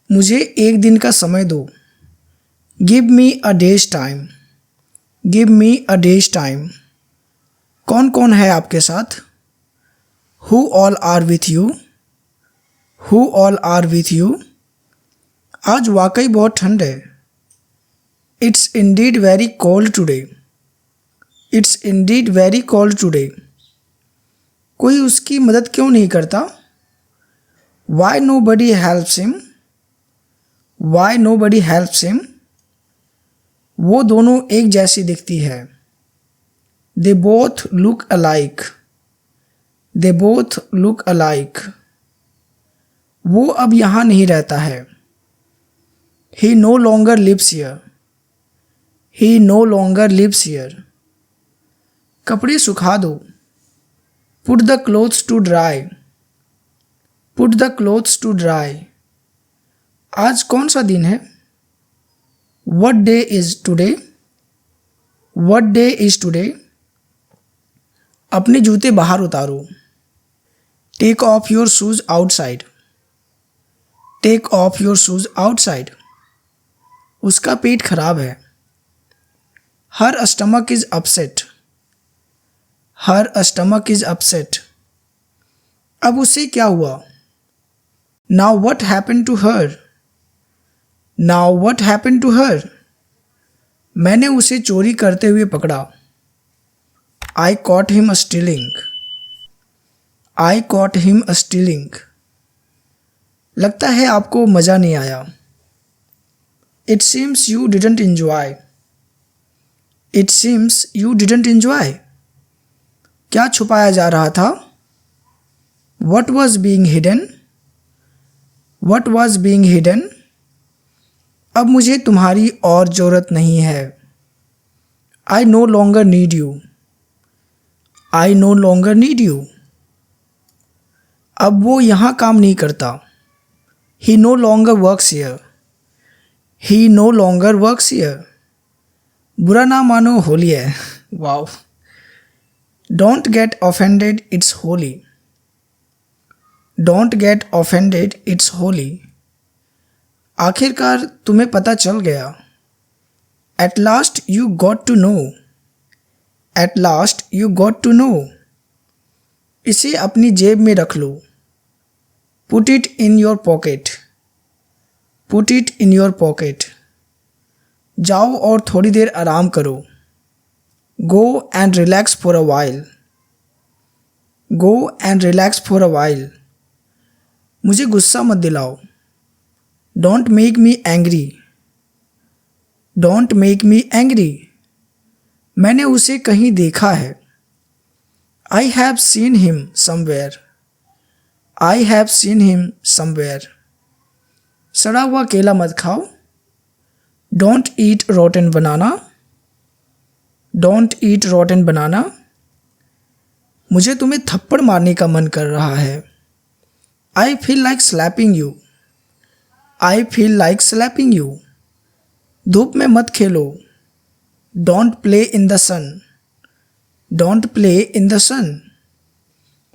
मुझे एक दिन का समय दो। Give me a day's time. Give me a day's time. कौन कौन है आपके साथ? Who all are with you. Who all are with you. आज वाकई बहुत ठंड है। It's indeed very cold today. It's indeed very cold today. कोई उसकी मदद क्यों नहीं करता? Why nobody helps him. Why nobody helps him. वो दोनों एक जैसी दिखती है। They both look alike. They both look alike. वो अब यहाँ नहीं रहता है। He no longer lives here. He no longer lives here. कपड़े सुखा दो। Put the clothes to dry. Put the clothes to dry. आज कौन सा दिन है? What day is today? What day is today? अपने जूते बाहर उतारो। Take off your shoes outside. Take off your shoes outside. उसका पेट खराब है। Her stomach is upset. Her stomach is upset. अब उससे क्या हुआ? Now what happened to her? Now what happened to her? मैंने उसे चोरी करते हुए पकड़ा। I caught him stealing. I caught him stealing. लगता है आपको मज़ा नहीं आया। It seems you didn't enjoy. It seems you didn't enjoy. क्या छुपाया जा रहा था? What was being hidden? What was being hidden? अब मुझे तुम्हारी और ज़रूरत नहीं है। I no longer need you. I no longer need you. अब वो यहाँ काम नहीं करता। He no longer works here. He no longer works here. बुरा ना मानो होली है। Wow. Don't get offended, it's holy. Don't get offended, it's holy. आखिरकार तुम्हें पता चल गया। At last you got to know. At last you got to know. इसे अपनी जेब में रख लो। Put it in your pocket. Put it in your pocket. जाओ और थोड़ी देर आराम करो। Go and relax for a while. Go and relax for a while. मुझे गुस्सा मत दिलाओ। Don't make me angry. Don't make me angry. मैंने उसे कहीं देखा है। I have seen him somewhere. I have seen him somewhere. सड़ा हुआ केला मत खाओ। Don't eat rotten banana. Don't eat rotten banana. मुझे तुम्हें थप्पड़ मारने का मन कर रहा है। I feel like slapping you. I feel like slapping you. धूप में मत खेलो। Don't play in the sun. Don't play in the sun.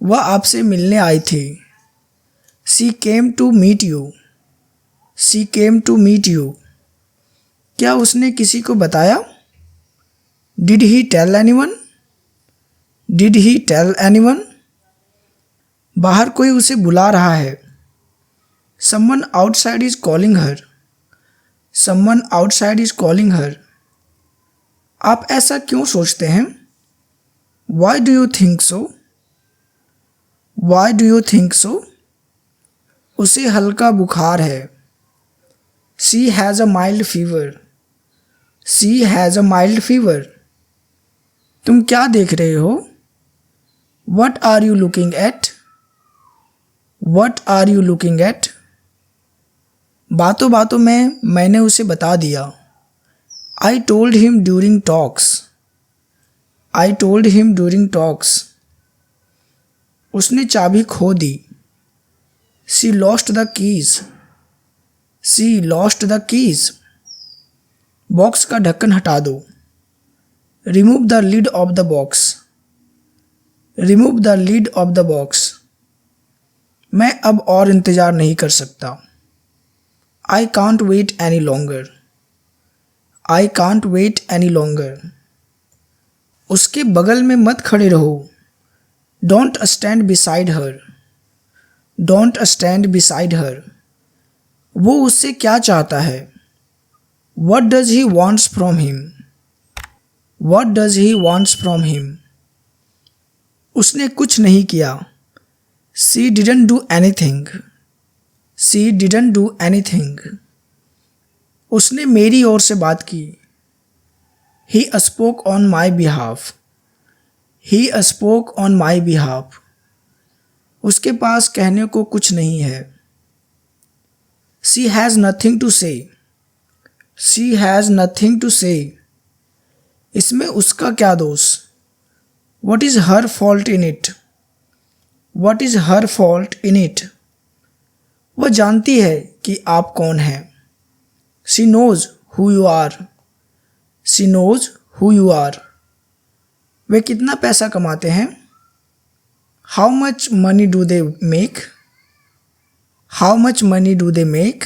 वह आपसे मिलने आई थी। She came to meet you. She came to meet you. क्या उसने किसी को बताया? Did he tell anyone? Did he tell anyone? बाहर कोई उसे बुला रहा है। Someone outside is calling her. Someone outside is calling her. आप ऐसा क्यों सोचते हैं? Why do you think so? Why do you think so? उसे हल्का बुखार है। She has a mild fever. She has a mild fever. तुम क्या देख रहे हो? What are you looking at? What are you looking at? बातों बातों में मैंने उसे बता दिया। I told him during talks. I told him during talks. उसने चाबी खो दी। She lost the keys. She lost the keys. Box का ढक्कन हटा दो। Remove the lid of the box. Remove the lid of the box. मैं अब और इंतज़ार नहीं कर सकता। I can't wait any longer. I can't wait any longer. उसके बगल में मत खड़े रहो. Don't stand beside her. Don't stand beside her. वो उससे क्या चाहता है? What does he wants from him? What does he wants from him? उसने कुछ नहीं किया. She didn't do anything. She didn't do anything. उसने मेरी ओर से बात की. He spoke on my behalf. He spoke on my behalf. उसके पास कहने को कुछ नहीं है. She has nothing to say. She has nothing to say. इसमें उसका क्या दोष? What is her fault in it? What is her fault in it? वह जानती है कि आप कौन हैं. She knows who you are. She knows who you are. वे कितना पैसा कमाते हैं? How much money do they make? How much money do they make?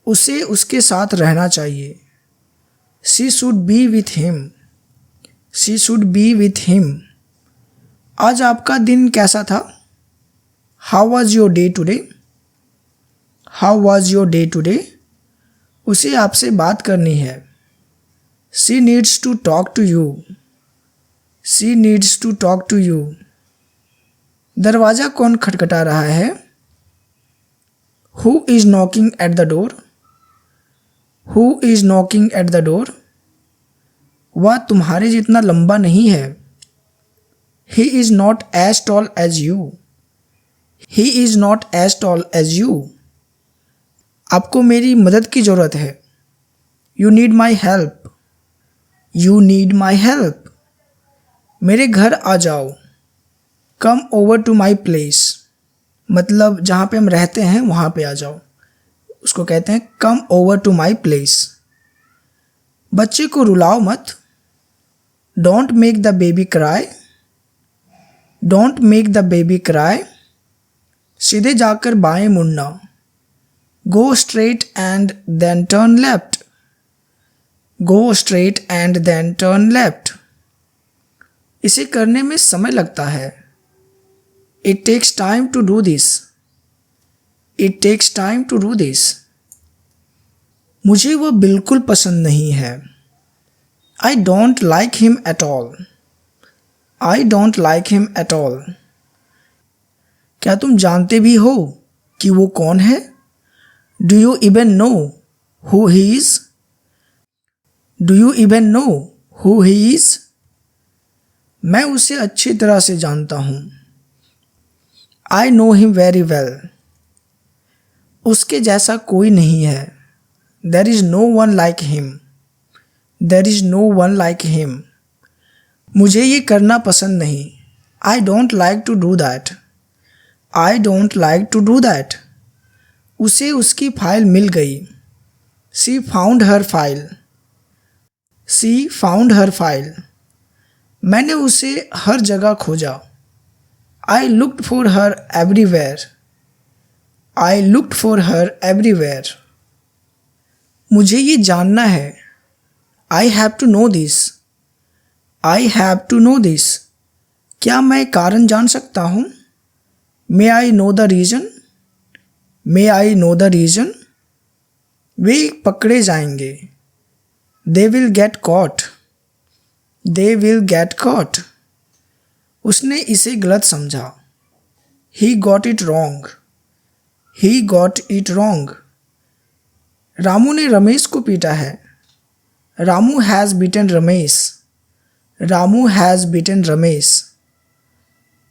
उसे उसके साथ रहना चाहिए. She should be with him. She should be with him. आज आपका दिन कैसा था? How was your day today? How was your day today? उसे आपसे बात करनी है. She needs to talk to you. She needs to talk to you. दरवाज़ा कौन खटखटा रहा है? Who is knocking at the door? Who is knocking at the door? वह तुम्हारे जितना लंबा नहीं है. He is not as tall as you. He is not as tall as you. आपको मेरी मदद की ज़रूरत है. You need my help. You need my help. मेरे घर आ जाओ. Come over to my place. मतलब जहाँ पे हम रहते हैं वहाँ पे आ जाओ. उसको कहते हैं come over to my place. बच्चे को रुलाओ मत. Don't make the baby cry. Don't make the baby cry. सीधे जाकर बाएं मुड़ना. Go straight and then turn left. Go straight and then turn left. इसे करने में समय लगता है. It takes time to do this. It takes time to do this. मुझे वह बिल्कुल पसंद नहीं है. I don't like him at all. I don't like him at all. क्या तुम जानते भी हो कि वो कौन है? Do you even know who he is? Do you even know who he is? मैं उसे अच्छी तरह से जानता हूँ. I know him very well. उसके जैसा कोई नहीं है. There is no one like him. There is no one like him. मुझे ये करना पसंद नहीं. I don't like to do that. I don't like to do that. उसे उसकी फाइल मिल गई. She found her file. She found her file. मैंने उसे हर जगह खोजा. I looked for her everywhere. I looked for her everywhere. मुझे ये जानना है. I have to know this. I have to know this. क्या मैं कारण जान सकता हूँ? May I know the reason? May I know the reason? वे पकड़े जाएंगे. They will get caught. They will get caught. उसने इसे गलत समझा. He got it wrong. He got it wrong. Ramu ने रमेश को पीटा है. Ramu has beaten Ramesh. Ramu has beaten Ramesh.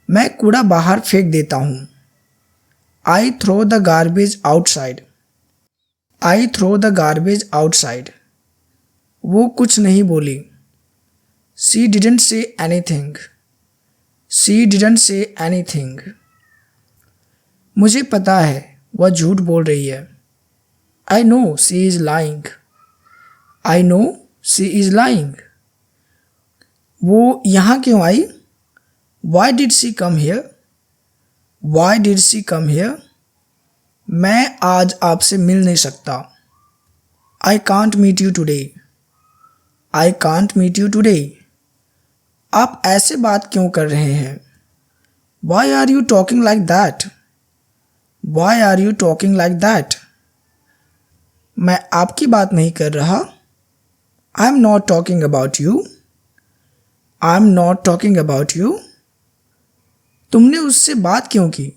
मैं कूड़ा बाहर फेंक देता हूँ. I throw the garbage outside. I throw the garbage outside. वो कुछ नहीं बोली. She didn't say anything. She didn't say anything. मुझे पता है वह झूठ बोल रही है. I know she is lying. I know she is lying. वो यहाँ क्यों आई? Why did she come here? Why did she come here? मैं आज आपसे मिल नहीं सकता। I can't meet you today. I can't meet you today. आप ऐसे बात क्यों कर रहे हैं? Why are you talking like that? Why are you talking like that? मैं आपकी बात नहीं कर रहा। I am not talking about you. I am not talking about you. तुमने उससे बात क्यों की?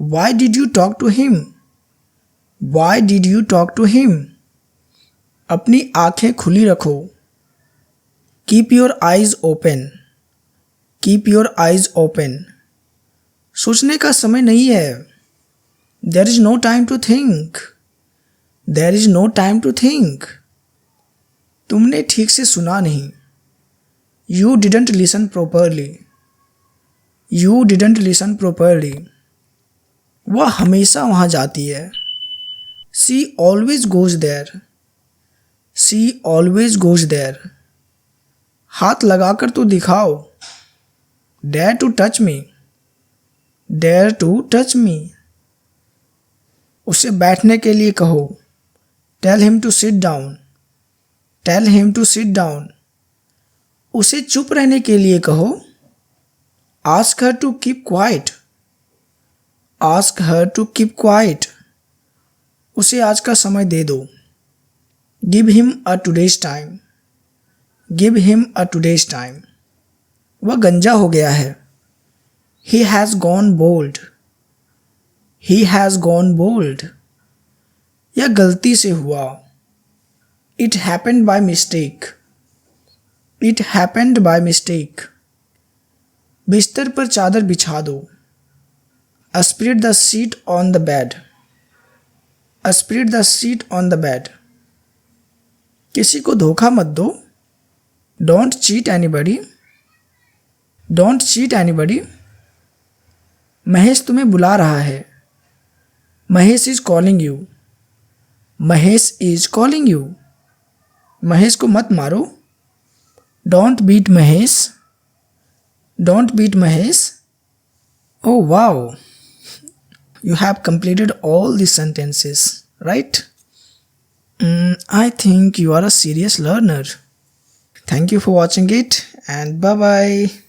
Why did you talk to him? Why did you talk to him? अपनी आंखें खुली रखो। Keep your eyes open. Keep your eyes open. सोचने का समय नहीं है। There is no time to think. There is no time to think. तुमने ठीक से सुना नहीं। You didn't listen properly. You didn't listen properly. वह हमेशा वहाँ जाती है। She always goes there. She always goes there. हाथ लगाकर तो दिखाओ। Dare to touch me. Dare to touch me. उसे बैठने के लिए कहो। Tell him to sit down. Tell him to sit down. उसे चुप रहने के लिए कहो। Ask her to keep quiet. Ask her to keep quiet. उसे आज का समय दे दो। Give him a today's time. Give him a today's time. वह गंजा हो गया है। He has gone bald. He has gone bald. यह गलती से हुआ। It happened by mistake. It happened by mistake. बिस्तर पर चादर बिछा दो। Spread the sheet on the bed. Spread the sheet on the bed. किसी को धोखा मत दो। Don't cheat anybody. Don't cheat anybody. Mahesh तुम्हें बुला रहा है। Mahesh is calling you. Mahesh is calling you. Mahesh को मत मारो। Don't beat Mahesh. Don't beat Mahesh. Oh wow, you have completed all the sentences, right? I think you are a serious learner. Thank you for watching it and bye bye.